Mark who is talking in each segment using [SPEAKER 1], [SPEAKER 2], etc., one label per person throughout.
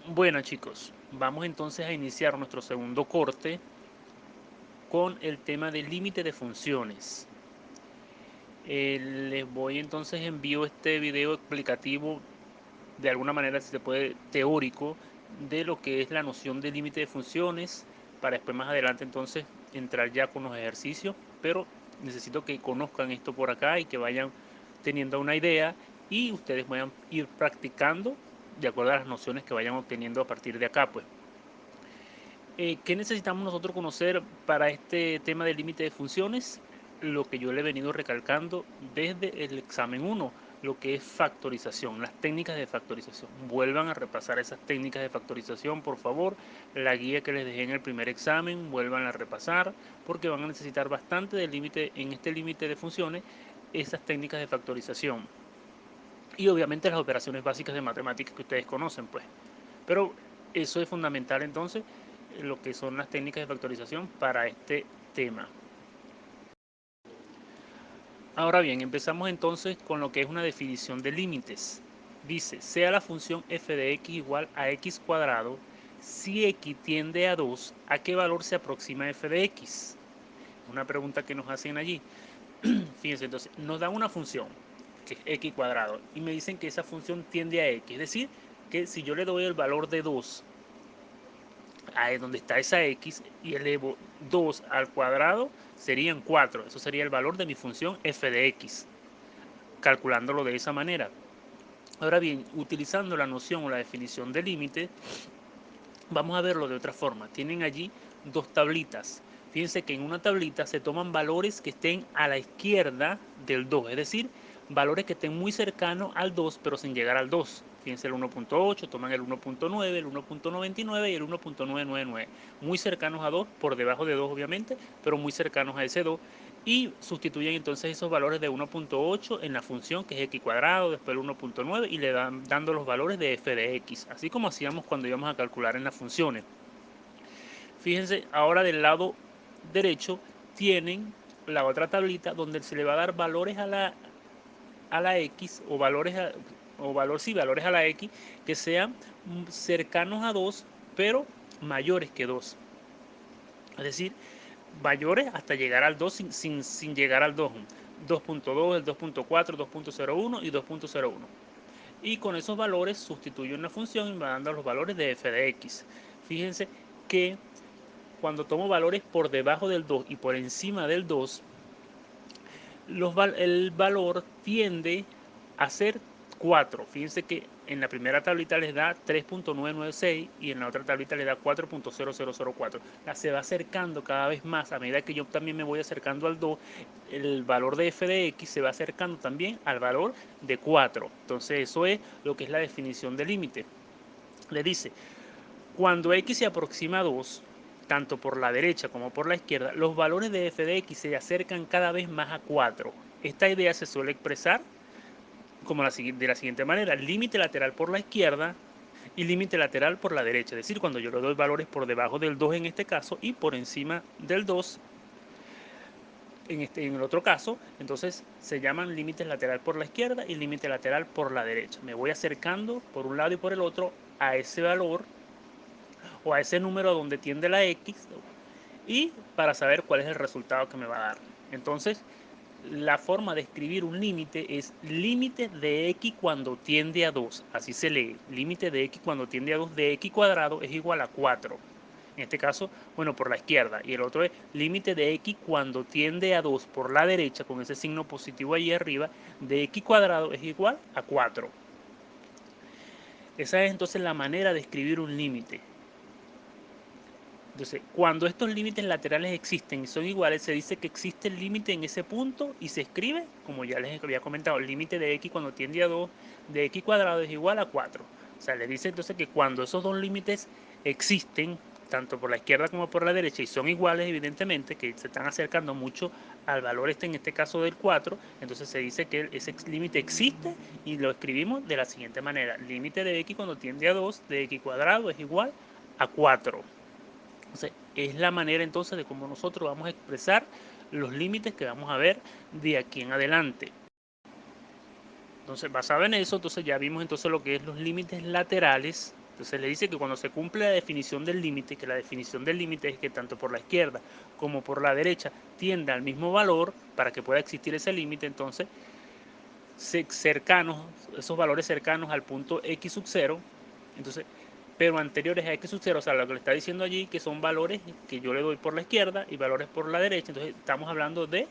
[SPEAKER 1] Bueno chicos, vamos entonces a iniciar nuestro segundo corte con el tema del límite de funciones. Les voy entonces envío este video explicativo de alguna manera, si se puede, teórico de lo que es la noción de límite de funciones para después más adelante entonces entrar ya con los ejercicios, pero necesito que conozcan esto por acá y que vayan teniendo una idea y ustedes vayan a ir practicando de acuerdo a las nociones que vayan obteniendo a partir de acá, pues. ¿Qué necesitamos nosotros conocer para este tema del límite de funciones? Lo que yo le he venido recalcando desde el examen 1, lo que es factorización, las técnicas de factorización. Vuelvan a repasar esas técnicas de factorización, por favor. La guía que les dejé en el primer examen, vuelvan a repasar, porque van a necesitar bastante del límite, en este límite de funciones, esas técnicas de factorización. Y obviamente las operaciones básicas de matemáticas que ustedes conocen, pues. Pero eso es fundamental entonces, lo que son las técnicas de factorización para este tema. Ahora bien, empezamos entonces con lo que es una definición de límites. Dice, sea la función f de x igual a x cuadrado si x tiende a 2, ¿a qué valor se aproxima f de x? Una pregunta que nos hacen allí. Fíjense, entonces, nos dan una función, que es x cuadrado, y me dicen que esa función tiende a x. Es decir, que si yo le doy el valor de 2 a donde está esa x y elevo 2 al cuadrado, serían 4. Eso sería el valor de mi función f de x, calculándolo de esa manera. Ahora bien, utilizando la noción o la definición de límite, vamos a verlo de otra forma. Tienen allí dos tablitas. Fíjense que en una tablita se toman valores que estén a la izquierda del 2, es decir, valores que estén muy cercanos al 2, pero sin llegar al 2. Fíjense el 1.8, toman el 1.9, el 1.99 y el 1.999. Muy cercanos a 2, por debajo de 2 obviamente, pero muy cercanos a ese 2. Y sustituyen entonces esos valores de 1.8 en la función que es x cuadrado, después el 1.9 y le dan dando los valores de f de x, así como hacíamos cuando íbamos a calcular en las funciones. Fíjense, ahora del lado derecho tienen la otra tablita donde se le va a dar valores a la x o valores sí, valores a la x que sean cercanos a 2 pero mayores que 2. Es decir, mayores hasta llegar al 2 sin llegar al 2. 2.2, el 2.4, 2.01 y 2.01. Y con esos valores sustituyo una función y me va dando los valores de f de x. Fíjense que cuando tomo valores por debajo del 2 y por encima del 2, el valor tiende a ser 4. Fíjense que en la primera tablita les da 3.996 y en la otra tablita les da 4.0004. Se va acercando cada vez más a medida que yo también me voy acercando al 2. El valor de f de x se va acercando también al valor de 4. Entonces eso es lo que es la definición de límite. Le dice, cuando x se aproxima a 2, tanto por la derecha como por la izquierda, los valores de f de x se acercan cada vez más a 4. Esta idea se suele expresar como de la siguiente manera: límite lateral por la izquierda y límite lateral por la derecha. Es decir, cuando yo le doy valores por debajo del 2 en este caso y por encima del 2 en el otro caso, entonces se llaman límites lateral por la izquierda y límite lateral por la derecha. Me voy acercando por un lado y por el otro a ese valor o a ese número donde tiende la x y para saber cuál es el resultado que me va a dar. Entonces, la forma de escribir un límite es límite de x cuando tiende a 2. Así se lee. Límite de x cuando tiende a 2 de x cuadrado es igual a 4. En este caso, bueno, por la izquierda. Y el otro es límite de x cuando tiende a 2 por la derecha, con ese signo positivo ahí arriba, de x cuadrado es igual a 4. Esa es entonces la manera de escribir un límite. Entonces, cuando estos límites laterales existen y son iguales, se dice que existe el límite en ese punto y se escribe, como ya les había comentado, el límite de x cuando tiende a 2 de x cuadrado es igual a 4. O sea, le dice entonces que cuando esos dos límites existen, tanto por la izquierda como por la derecha, y son iguales, evidentemente, que se están acercando mucho al valor en este caso del 4, entonces se dice que ese límite existe y lo escribimos de la siguiente manera: límite de x cuando tiende a 2 de x cuadrado es igual a 4. Entonces, es la manera entonces de cómo nosotros vamos a expresar los límites que vamos a ver de aquí en adelante. Entonces, basado en eso, entonces ya vimos entonces lo que es los límites laterales Entonces le dice que cuando se cumple la definición del límite, que la definición del límite es que tanto por la izquierda como por la derecha tienda al mismo valor para que pueda existir ese límite, entonces cercanos, esos valores cercanos al punto x sub 0, entonces, pero anteriores a x sub 0, o sea, lo que le está diciendo allí que son valores que yo le doy por la izquierda y valores por la derecha, entonces estamos hablando de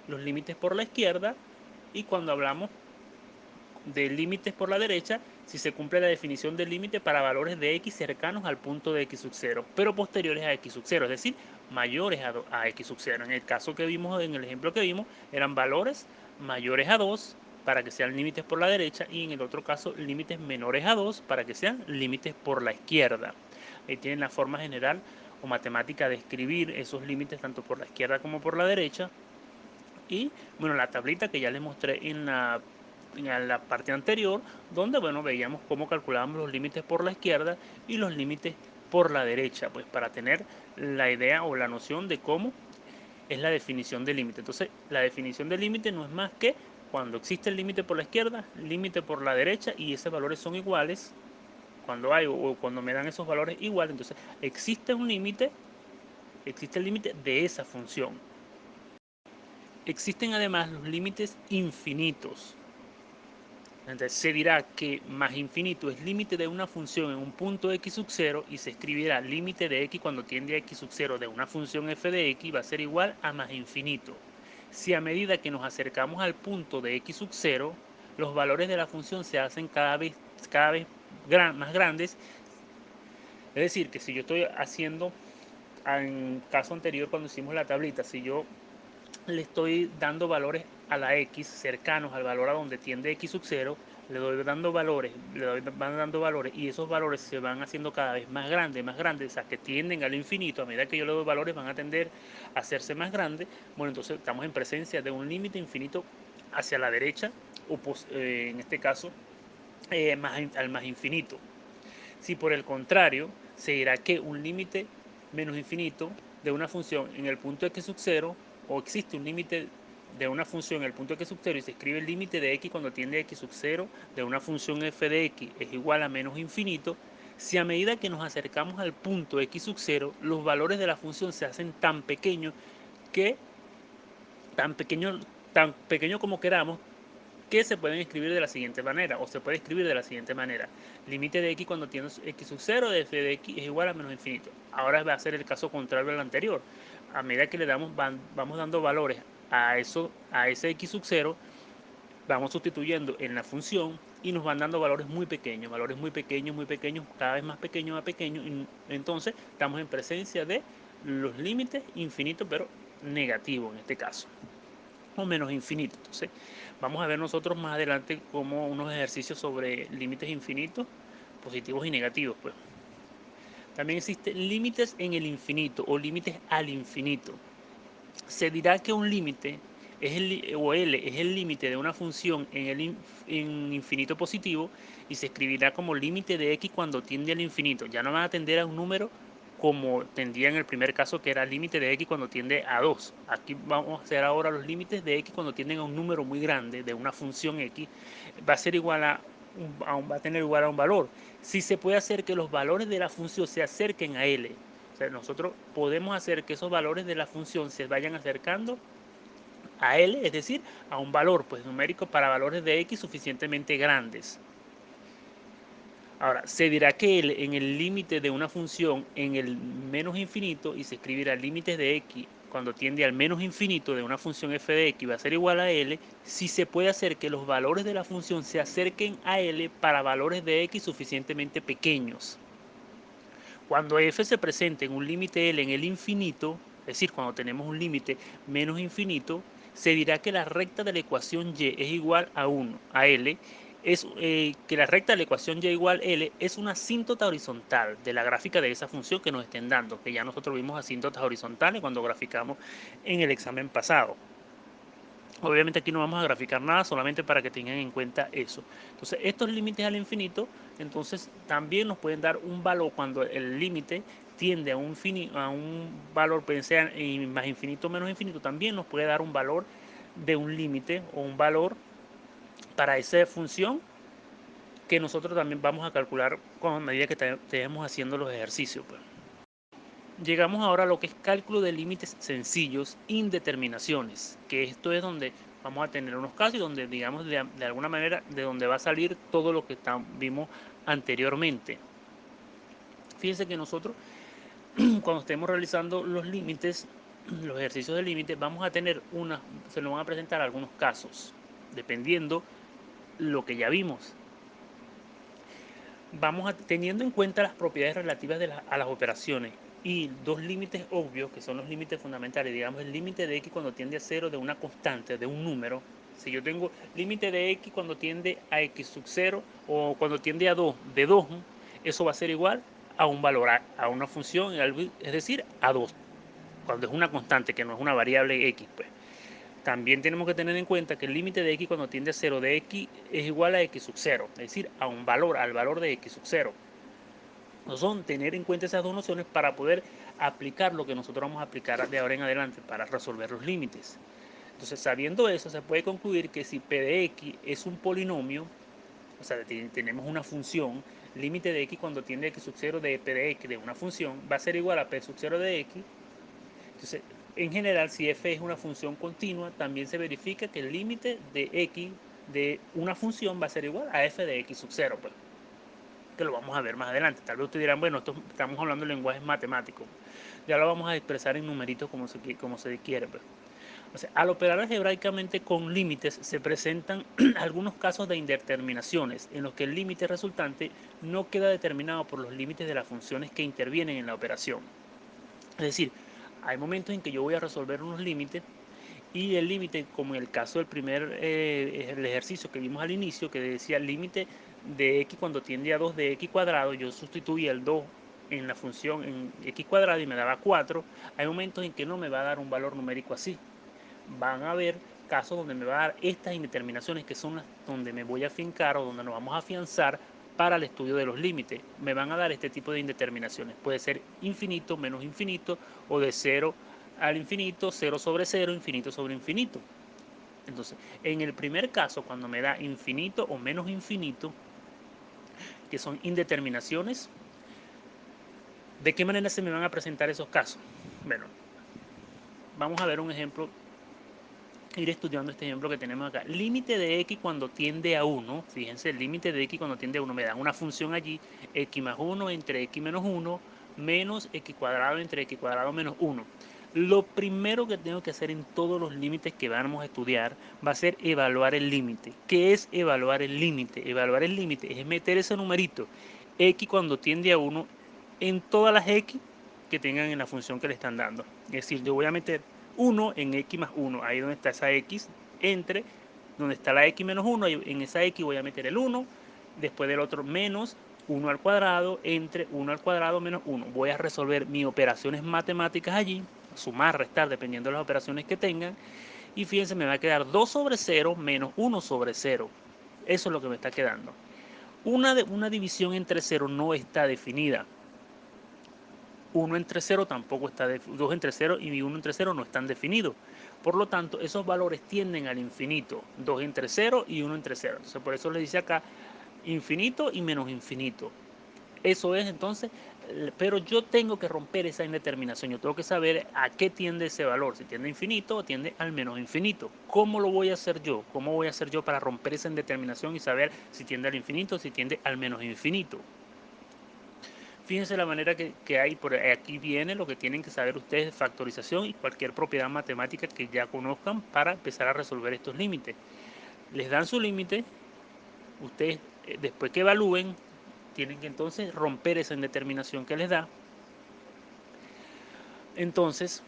[SPEAKER 1] los límites por la izquierda, y cuando hablamos de límites por la derecha, si se cumple la definición del límite para valores de x cercanos al punto de x sub 0, pero posteriores a x sub 0, es decir, mayores a x sub 0. En el caso que vimos, en el ejemplo que vimos, eran valores mayores a 2 para que sean límites por la derecha, y en el otro caso límites menores a 2 para que sean límites por la izquierda. Ahí tienen la forma general o matemática de escribir esos límites tanto por la izquierda como por la derecha. Y bueno, la tablita que ya les mostré en la parte anterior, donde bueno, veíamos cómo calculábamos los límites por la izquierda y los límites por la derecha, pues para tener la idea o la noción de cómo es la definición del límite. Entonces, la definición del límite no es más que cuando existe el límite por la izquierda, límite por la derecha, y esos valores son iguales, cuando hay o cuando me dan esos valores iguales, entonces existe un límite, existe el límite de esa función. Existen además los límites infinitos. Entonces se dirá que más infinito es límite de una función en un punto x sub 0, y se escribirá límite de x cuando tiende a x sub 0 de una función f de x va a ser igual a más infinito. Si a medida que nos acercamos al punto de x sub 0, los valores de la función se hacen cada vez más grandes, es decir, que si yo estoy haciendo, en caso anterior cuando hicimos la tablita, si yo le estoy dando valores a la x cercanos al valor a donde tiende x sub 0, le doy dando valores, van dando valores, y esos valores se van haciendo cada vez más grandes, o sea, que tienden al infinito. A medida que yo le doy valores van a tender a hacerse más grandes. Bueno, entonces estamos en presencia de un límite infinito hacia la derecha, o en este caso al más infinito. Si por el contrario se dirá que un límite menos infinito de una función en el punto x sub 0, o existe un límite de una función en el punto x sub 0 y se escribe el límite de x cuando tiende a x sub 0 de una función f de x es igual a menos infinito, si a medida que nos acercamos al punto x sub 0 los valores de la función se hacen tan pequeños que tan pequeño, tan pequeño como queramos, que se pueden escribir de la siguiente manera, o se puede escribir de la siguiente manera: límite de x cuando tiene x sub 0 de f de x es igual a menos infinito. Ahora va a ser el caso contrario al anterior. A medida que le damos, vamos dando valores a ese x sub 0, vamos sustituyendo en la función y nos van dando valores muy pequeños, muy pequeños, cada vez más pequeños, y entonces estamos en presencia de los límites infinitos, pero negativos en este caso, o menos infinito. Entonces, vamos a ver nosotros más adelante como unos ejercicios sobre límites infinitos, positivos y negativos, pues. También existen límites en el infinito o límites al infinito. Se dirá que un límite o L es el límite de una función en infinito positivo, y se escribirá como límite de x cuando tiende al infinito. Ya no van a tender a un número como tendría en el primer caso, que era límite de x cuando tiende a 2. Aquí vamos a hacer ahora los límites de x cuando tienden a un número muy grande de una función x. Va a ser igual va a tener igual a un valor. Si se puede hacer que los valores de la función se acerquen a L, o sea, nosotros podemos hacer que esos valores de la función se vayan acercando a L, es decir, a un valor pues numérico para valores de x suficientemente grandes. Ahora, se dirá que en el límite de una función en el menos infinito, y se escribirá límites de x cuando tiende al menos infinito de una función f de x va a ser igual a L, si se puede hacer que los valores de la función se acerquen a L para valores de x suficientemente pequeños. Cuando f se presente en un límite L en el infinito, es decir, cuando tenemos un límite menos infinito, se dirá que la recta de la ecuación y es igual a 1, a L, que la recta de la ecuación y igual L es una asíntota horizontal de la gráfica de esa función que nos estén dando, que ya nosotros vimos asíntotas horizontales cuando graficamos en el examen pasado. Obviamente aquí no vamos a graficar nada, solamente para que tengan en cuenta eso. Entonces, estos límites al infinito, entonces también nos pueden dar un valor cuando el límite tiende a un valor, pueden ser más infinito o menos infinito, también nos puede dar un valor de un límite o un valor para esa función que nosotros también vamos a calcular a medida que estemos haciendo los ejercicios, pues. Llegamos ahora a lo que es cálculo de límites sencillos, indeterminaciones, que esto es donde vamos a tener unos casos y donde, digamos, de alguna manera, de donde va a salir todo lo que vimos anteriormente. Fíjense que nosotros, cuando estemos realizando los límites, los ejercicios de límite, vamos a tener se nos van a presentar algunos casos, dependiendo lo que ya vimos. Teniendo en cuenta las propiedades relativas a las operaciones y dos límites obvios, que son los límites fundamentales, digamos el límite de x cuando tiende a 0 de una constante, de un número. Si yo tengo límite de x cuando tiende a x sub 0 o cuando tiende a 2 de 2, eso va a ser igual a un valor, a una función, es decir, a 2, cuando es una constante, que no es una variable x, pues. También tenemos que tener en cuenta que el límite de x cuando tiende a 0 de x es igual a x sub 0, es decir, a un valor, al valor de x sub 0. No son tener en cuenta esas dos nociones para poder aplicar lo que nosotros vamos a aplicar de ahora en adelante para resolver los límites. Entonces, sabiendo eso, se puede concluir que si p de x es un polinomio, o sea, tenemos una función, límite de x cuando tiende a x sub 0 de p de x de una función va a ser igual a p sub 0 de x. Entonces, en general, si f es una función continua, también se verifica que el límite de x de una función va a ser igual a f de x sub 0, pues, que lo vamos a ver más adelante. Tal vez ustedes dirán, bueno, estamos hablando de lenguajes matemáticos, ya lo vamos a expresar en numeritos como se quiere. Pues. O sea, al operar algebraicamente con límites se presentan algunos casos de indeterminaciones en los que el límite resultante no queda determinado por los límites de las funciones que intervienen en la operación. Es decir, hay momentos en que yo voy a resolver unos límites y el límite, como en el caso del el ejercicio que vimos al inicio, que decía el límite de x cuando tiende a 2 de x cuadrado, yo sustituía el 2 en la función en x cuadrado y me daba 4. Hay momentos en que no me va a dar un valor numérico así. Van a haber casos donde me va a dar estas indeterminaciones que son las donde me voy a afincar o donde nos vamos a afianzar para el estudio de los límites. Me van a dar este tipo de indeterminaciones. Puede ser infinito, menos infinito, o de 0 al infinito, 0 sobre 0, infinito sobre infinito. Entonces, en el primer caso, cuando me da infinito o menos infinito, que son indeterminaciones, ¿de qué manera se me van a presentar esos casos? Bueno, vamos a ver un ejemplo, ir estudiando este ejemplo que tenemos acá. Límite de x cuando tiende a 1, fíjense, el límite de x cuando tiende a 1, me dan una función allí, x más 1 entre x menos 1, menos x cuadrado entre x cuadrado menos 1. Lo primero que tengo que hacer en todos los límites que vamos a estudiar va a ser evaluar el límite. ¿Qué es evaluar el límite? Evaluar el límite es meter ese numerito, x cuando tiende a 1, en todas las x que tengan en la función que le están dando. Es decir, yo voy a meter 1 en x más 1, ahí donde está esa x, entre donde está la x menos 1, en esa x voy a meter el 1, después del otro menos 1 al cuadrado, entre 1 al cuadrado menos 1. Voy a resolver mis operaciones matemáticas allí, sumar, restar, dependiendo de las operaciones que tengan, y fíjense, me va a quedar 2 sobre 0 menos 1 sobre 0. Eso es lo que me está quedando. Una división entre 0 no está definida. 1 entre 0 tampoco está definido, 2 entre 0 y 1 entre 0 no están definidos. Por lo tanto, esos valores tienden al infinito, 2 entre 0 y 1 entre 0. Entonces, por eso les dice acá infinito y menos infinito. Eso es entonces, pero yo tengo que romper esa indeterminación, yo tengo que saber a qué tiende ese valor, si tiende a infinito o tiende al menos infinito. ¿Cómo lo voy a hacer yo? ¿Cómo voy a hacer yo para romper esa indeterminación y saber si tiende al infinito o si tiende al menos infinito? Fíjense la manera que hay, por aquí viene lo que tienen que saber ustedes de factorización y cualquier propiedad matemática que ya conozcan para empezar a resolver estos límites. Les dan su límite, ustedes después que evalúen, tienen que entonces romper esa indeterminación que les da. Entonces,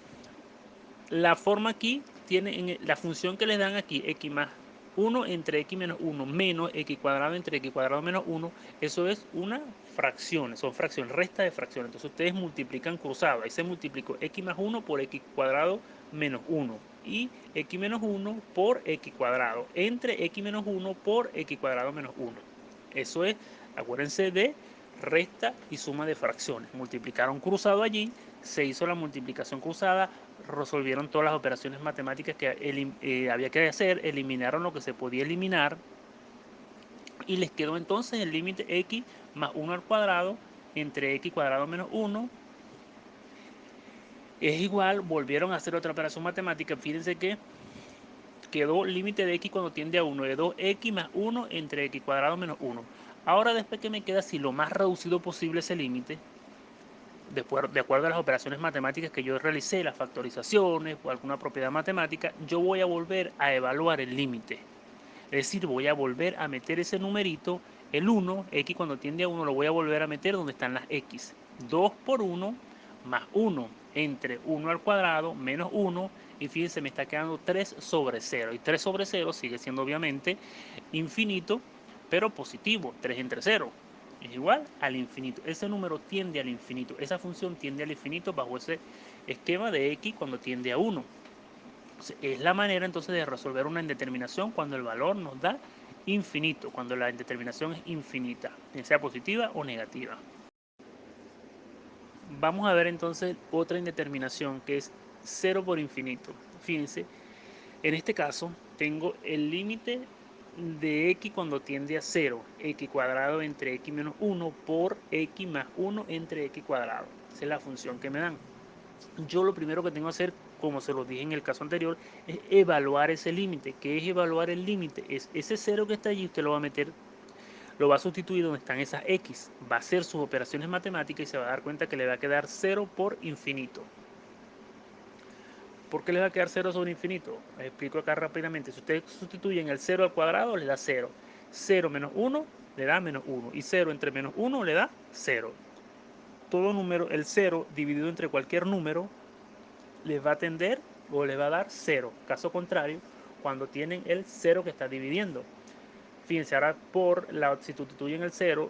[SPEAKER 1] la forma aquí tiene, la función que les dan aquí, x más 1 entre x menos 1 menos x cuadrado entre x cuadrado menos 1, eso es una fracción, son fracciones, resta de fracciones. Entonces ustedes multiplican cruzado, ahí se multiplicó x más 1 por x cuadrado menos 1 y x menos 1 por x cuadrado entre x menos 1 por x cuadrado menos 1. Eso es, acuérdense de resta y suma de fracciones. Multiplicaron cruzado allí, se hizo la multiplicación cruzada, resolvieron todas las operaciones matemáticas que había que hacer, eliminaron lo que se podía eliminar, y les quedó entonces el límite x más 1 al cuadrado entre x cuadrado menos 1 es igual, volvieron a hacer otra operación matemática, fíjense que quedó límite de x cuando tiende a 1 de 2x más 1 entre x cuadrado menos 1. Ahora después que me queda, si lo más reducido posible ese límite, de acuerdo a las operaciones matemáticas que yo realicé, las factorizaciones o alguna propiedad matemática, yo voy a volver a evaluar el límite. Es decir, voy a volver a meter ese numerito, el 1, x cuando tiende a 1, lo voy a volver a meter donde están las x. 2 por 1 más 1 entre 1 al cuadrado menos 1, y fíjense, me está quedando 3 sobre 0. Y 3 sobre 0 sigue siendo obviamente infinito, pero positivo. 3 entre 0 es igual al infinito. Ese número tiende al infinito. Esa función tiende al infinito bajo ese esquema de x cuando tiende a 1. Es la manera entonces de resolver una indeterminación cuando el valor nos da infinito, cuando la indeterminación es infinita, sea positiva o negativa. Vamos a ver entonces otra indeterminación que es 0 por infinito. Fíjense, en este caso tengo el límite de x cuando tiende a 0, x cuadrado entre x menos 1 por x más 1 entre x cuadrado. Esa es la función que me dan. Yo lo primero que tengo que hacer, como se los dije en el caso anterior, es evaluar ese límite. ¿Qué es evaluar el límite? Es ese 0 que está allí, usted lo va a meter, lo va a sustituir donde están esas x, va a hacer sus operaciones matemáticas y se va a dar cuenta que le va a quedar 0 por infinito. ¿Por qué le va a quedar 0 sobre infinito? Les explico acá rápidamente. Si ustedes sustituyen el 0 al cuadrado, le da 0. 0 menos 1 le da menos 1. Y 0 entre menos 1 le da 0. Todo número, el 0 dividido entre cualquier número, les va a tender o les va a dar 0. Caso contrario, cuando tienen el 0 que está dividiendo. Fíjense, ahora si sustituyen el 0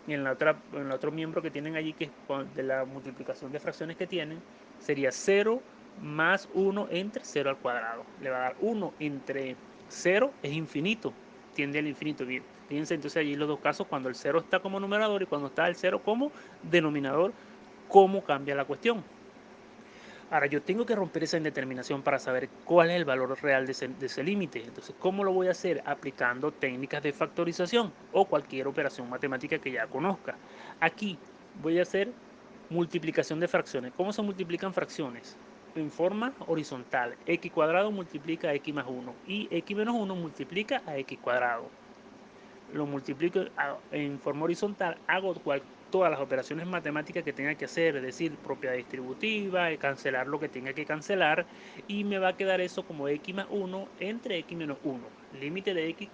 [SPEAKER 1] en en el otro miembro que tienen allí, que es de la multiplicación de fracciones que tienen, sería 0 más 1 entre 0 al cuadrado. Le va a dar 1 entre 0, es infinito, tiende al infinito. Bien, fíjense entonces allí los dos casos, cuando el 0 está como numerador y cuando está el 0 como denominador, cómo cambia la cuestión. Ahora, yo tengo que romper esa indeterminación para saber cuál es el valor real de ese límite. Entonces, ¿cómo lo voy a hacer? Aplicando técnicas de factorización o cualquier operación matemática que ya conozca. Aquí voy a hacer multiplicación de fracciones. ¿Cómo se multiplican fracciones? En forma horizontal. X cuadrado multiplica a x más 1 y x menos 1 multiplica a x cuadrado. Lo multiplico en forma horizontal, hago todas las operaciones matemáticas que tenga que hacer, es decir, propiedad distributiva, cancelar lo que tenga que cancelar, y me va a quedar eso como x más 1 entre x menos 1. Límite de x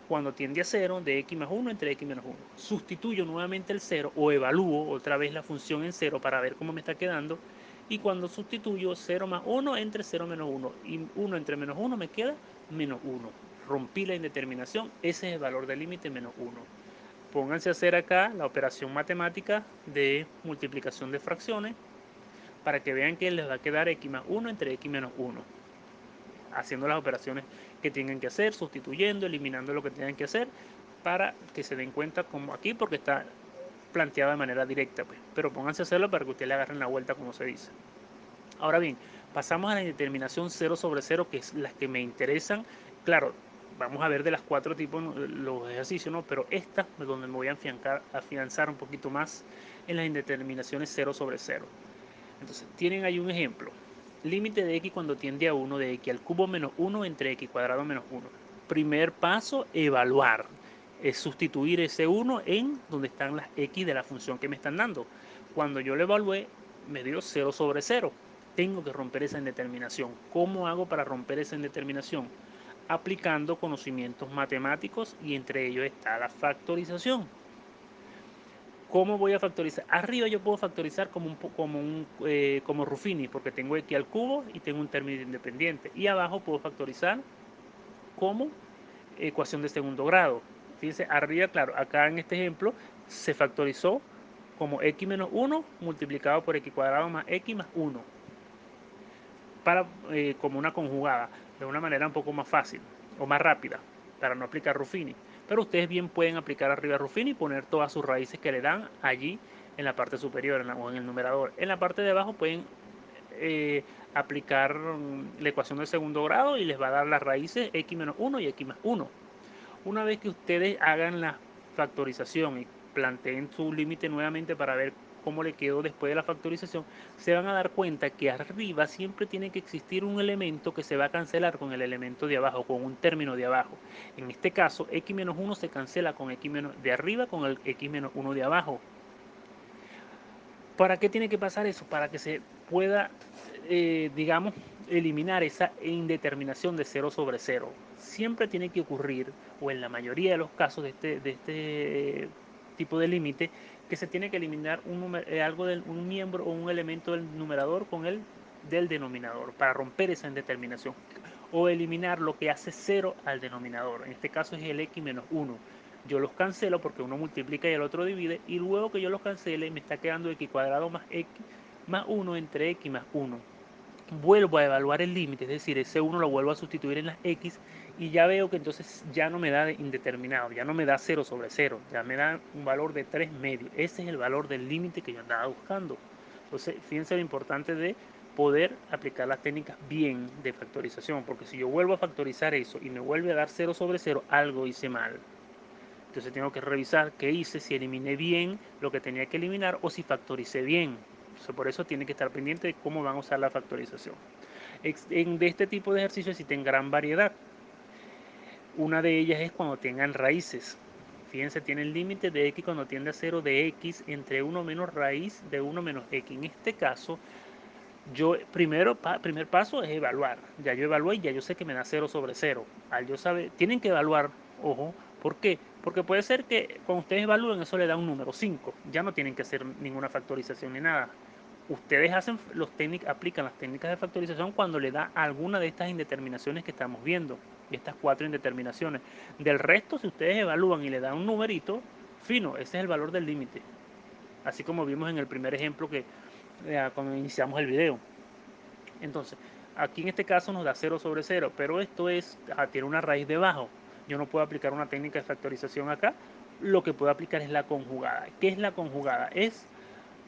[SPEAKER 1] cuando tiende a 0 de x más 1 entre x menos 1. Sustituyo nuevamente el 0 o evalúo otra vez la función en 0 para ver cómo me está quedando. Y cuando sustituyo 0 más 1 entre 0 menos 1 y 1 entre menos 1 me queda menos 1. Rompí la indeterminación, ese es el valor del límite menos 1. Pónganse a hacer acá la operación matemática de multiplicación de fracciones para que vean que les va a quedar x más 1 entre x menos 1. Haciendo las operaciones que tienen que hacer, sustituyendo, eliminando lo que tienen que hacer, para que se den cuenta como aquí, porque está planteado de manera directa, pues. Pero pónganse a hacerlo para que ustedes le agarren la vuelta, como se dice. Ahora bien, pasamos a la indeterminación 0 sobre 0, que es las que me interesan. Claro, vamos a ver de las 4 tipos los ejercicios, ¿no? Pero esta es donde me voy a afianzar un poquito más en las indeterminaciones 0 sobre 0. Entonces, tienen ahí un ejemplo. Límite de x cuando tiende a 1 de x al cubo menos 1 entre x cuadrado menos 1. Primer paso, evaluar. Es sustituir ese 1 en donde están las x de la función que me están dando. Cuando yo lo evalué, me dio 0 sobre 0. Tengo que romper esa indeterminación. ¿Cómo hago para romper esa indeterminación? Aplicando conocimientos matemáticos y entre ellos está la factorización. ¿Cómo voy a factorizar? Arriba yo puedo factorizar como Ruffini, porque tengo x al cubo y tengo un término independiente. Y abajo puedo factorizar como ecuación de segundo grado. Fíjense, arriba, claro, acá en este ejemplo se factorizó como x menos 1 multiplicado por x cuadrado más x más 1. Como una conjugada, de una manera un poco más fácil o más rápida, para no aplicar Ruffini. Pero ustedes bien pueden aplicar arriba Ruffini y poner todas sus raíces que le dan allí en la parte superior o en el numerador. En la parte de abajo pueden aplicar la ecuación de segundo grado y les va a dar las raíces x menos 1 y x más 1. Una vez que ustedes hagan la factorización y planteen su límite nuevamente para ver cómo le quedó después de la factorización, se van a dar cuenta que arriba siempre tiene que existir un elemento que se va a cancelar con el elemento de abajo, con un término de abajo. En este caso, x-1 se cancela con x de arriba con el x-1 de abajo. ¿Para qué tiene que pasar eso? Para que se pueda, digamos, eliminar esa indeterminación de 0/0. Siempre tiene que ocurrir, o en la mayoría de los casos de este tipo de límite, que se tiene que eliminar algo de un miembro o un elemento del numerador con el del denominador para romper esa indeterminación. O eliminar lo que hace 0 al denominador. En este caso es el x-1. Yo los cancelo porque uno multiplica y el otro divide, y luego que yo los cancele me está quedando x cuadrado más x más 1 entre x más 1. Vuelvo a evaluar el límite, es decir, ese 1 lo vuelvo a sustituir en las x y ya veo que entonces ya no me da de indeterminado, ya no me da 0/0, ya me da un valor de 3 medios. Ese es el valor del límite que yo andaba buscando. Entonces, fíjense lo importante de poder aplicar las técnicas bien de factorización, porque si yo vuelvo a factorizar eso y me vuelve a dar 0/0, algo hice mal. Entonces tengo que revisar qué hice, si eliminé bien lo que tenía que eliminar o si factoricé bien. Entonces, por eso tiene que estar pendiente de cómo van a usar la factorización. De este tipo de ejercicios existen gran variedad. Una de ellas es cuando tengan raíces. Fíjense, tiene el límite de x cuando tiende a 0 de x entre 1 menos raíz de 1 menos x. En este caso, yo primer paso es evaluar. Ya yo evalué y ya yo sé que me da 0/0. Al yo saber, tienen que evaluar, ojo, ¿por qué? Porque puede ser que cuando ustedes evalúen eso le da un número 5. Ya no tienen que hacer ninguna factorización ni nada. Ustedes aplican las técnicas de factorización cuando le da alguna de estas indeterminaciones que estamos viendo, estas 4 indeterminaciones. Del resto, si ustedes evalúan y le dan un numerito, fino, ese es el valor del límite. Así como vimos en el primer ejemplo que cuando iniciamos el video. Entonces, aquí en este caso nos da 0/0, pero esto tiene una raíz debajo. Yo no puedo aplicar una técnica de factorización acá. Lo que puedo aplicar es la conjugada. ¿Qué es la conjugada? Es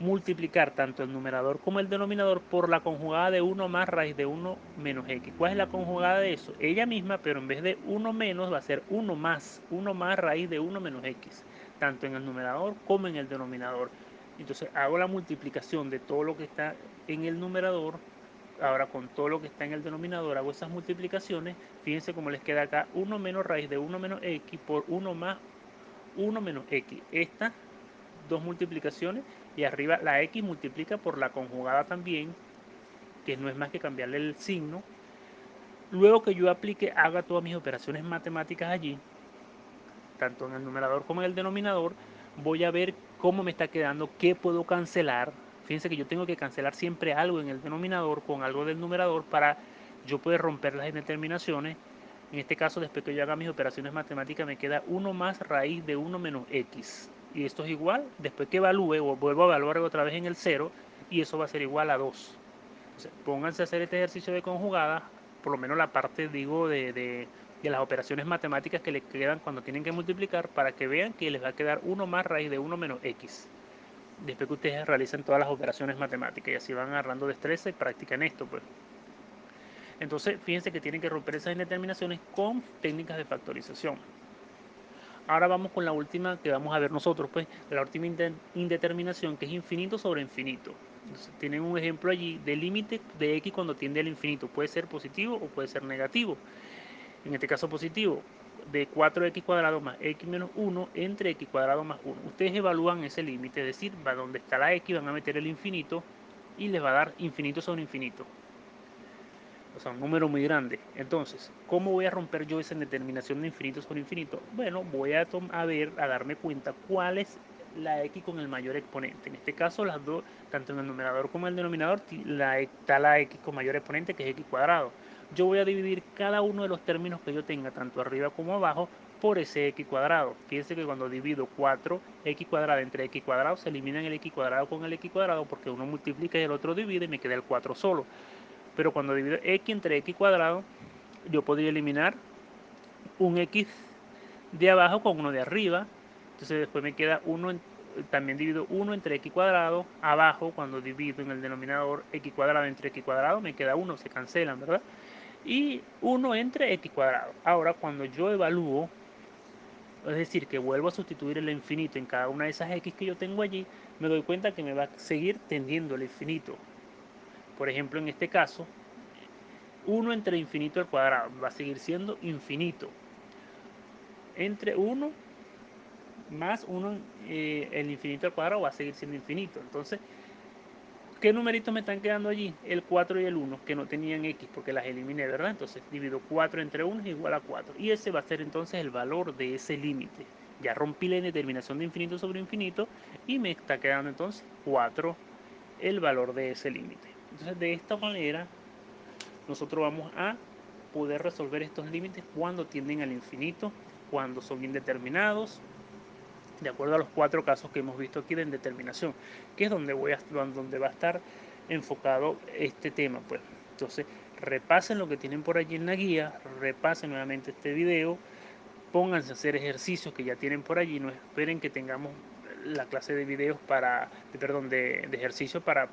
[SPEAKER 1] multiplicar tanto el numerador como el denominador por la conjugada de 1 más raíz de 1 menos x. ¿Cuál es la conjugada de eso? Ella misma, pero en vez de 1 menos va a ser 1 más raíz de 1 menos x, tanto en el numerador como en el denominador. Entonces hago la multiplicación de todo lo que está en el numerador. Ahora con todo lo que está en el denominador hago esas multiplicaciones. Fíjense cómo les queda acá 1 menos raíz de 1 menos x por 1 más 1 menos x. Estas dos multiplicaciones, y arriba la x multiplica por la conjugada también, que no es más que cambiarle el signo. Luego que yo haga todas mis operaciones matemáticas allí, tanto en el numerador como en el denominador, voy a ver cómo me está quedando, qué puedo cancelar. Fíjense que yo tengo que cancelar siempre algo en el denominador con algo del numerador para yo poder romper las indeterminaciones. En este caso, después que yo haga mis operaciones matemáticas, me queda 1 más raíz de 1 menos x. Y esto es igual, después que evalúe, o vuelvo a evaluar otra vez en el 0, y eso va a ser igual a 2. Entonces, pónganse a hacer este ejercicio de conjugada, por lo menos la parte, digo, de las operaciones matemáticas que les quedan cuando tienen que multiplicar, para que vean que les va a quedar 1 más raíz de 1 menos x. Después que ustedes realicen todas las operaciones matemáticas y así van agarrando destreza y practican esto, pues. Entonces, fíjense que tienen que romper esas indeterminaciones con técnicas de factorización. Ahora vamos con la última que vamos a ver nosotros, pues, la última indeterminación, que es infinito sobre infinito. Entonces, tienen un ejemplo allí de límite de x cuando tiende al infinito. Puede ser positivo o puede ser negativo. En este caso positivo, de 4x cuadrado más x menos 1 entre x cuadrado más 1. Ustedes evalúan ese límite, es decir, va donde está la x, van a meter el infinito y les va a dar infinito sobre infinito. O sea, un número muy grande. Entonces, ¿cómo voy a romper yo esa determinación de infinito sobre infinito? Bueno, voy a darme cuenta cuál es la x con el mayor exponente. En este caso, las dos, tanto en el numerador como en el denominador, está la x con mayor exponente, que es x cuadrado. Yo voy a dividir cada uno de los términos que yo tenga, tanto arriba como abajo, por ese x cuadrado. Fíjense que cuando divido 4x cuadrado entre x cuadrado, se eliminan el x cuadrado con el x cuadrado, porque uno multiplica y el otro divide y me queda el 4 solo. Pero cuando divido x entre x cuadrado, yo podría eliminar un x de abajo con uno de arriba. Entonces después me queda también divido 1 entre x cuadrado. Abajo, cuando divido en el denominador x cuadrado entre x cuadrado, me queda 1, se cancelan, ¿verdad? Y 1 entre x cuadrado. Ahora, cuando yo evalúo es decir, que vuelvo a sustituir el infinito en cada una de esas x que yo tengo allí, me doy cuenta que me va a seguir tendiendo al infinito. Por ejemplo, en este caso, 1 entre infinito al cuadrado va a seguir siendo infinito. Entre 1 más 1, el infinito al cuadrado va a seguir siendo infinito. Entonces, ¿qué numeritos me están quedando allí? El 4 y el 1, que no tenían x porque las eliminé, ¿verdad? Entonces divido 4 entre 1 es igual a 4. Y ese va a ser entonces el valor de ese límite. Ya rompí la indeterminación de infinito sobre infinito y me está quedando entonces 4 el valor de ese límite. Entonces de esta manera nosotros vamos a poder resolver estos límites cuando tienden al infinito, cuando son indeterminados, de acuerdo a los 4 casos que hemos visto aquí de indeterminación, que es donde va a estar enfocado este tema. Pues. Entonces, repasen lo que tienen por allí en la guía, repasen nuevamente este video, pónganse a hacer ejercicios que ya tienen por allí, no esperen que tengamos la clase de videos de ejercicio para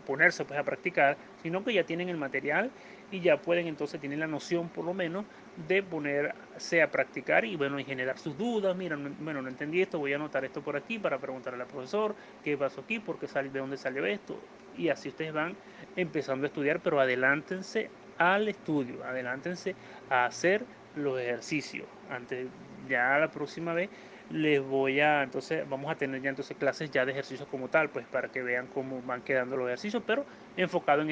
[SPEAKER 1] ponerse pues a practicar, sino que ya tienen el material y ya pueden entonces tienen la noción por lo menos de ponerse a practicar y bueno y generar sus dudas. Mira, no entendí esto, voy a anotar esto por aquí para preguntarle al profesor qué pasó aquí, por qué sale, de dónde salió esto, y así ustedes van empezando a estudiar, pero adelántense al estudio, adelántense a hacer los ejercicios. Antes, ya la próxima vez entonces vamos a tener ya entonces clases ya de ejercicios como tal, pues para que vean cómo van quedando los ejercicios, pero enfocado en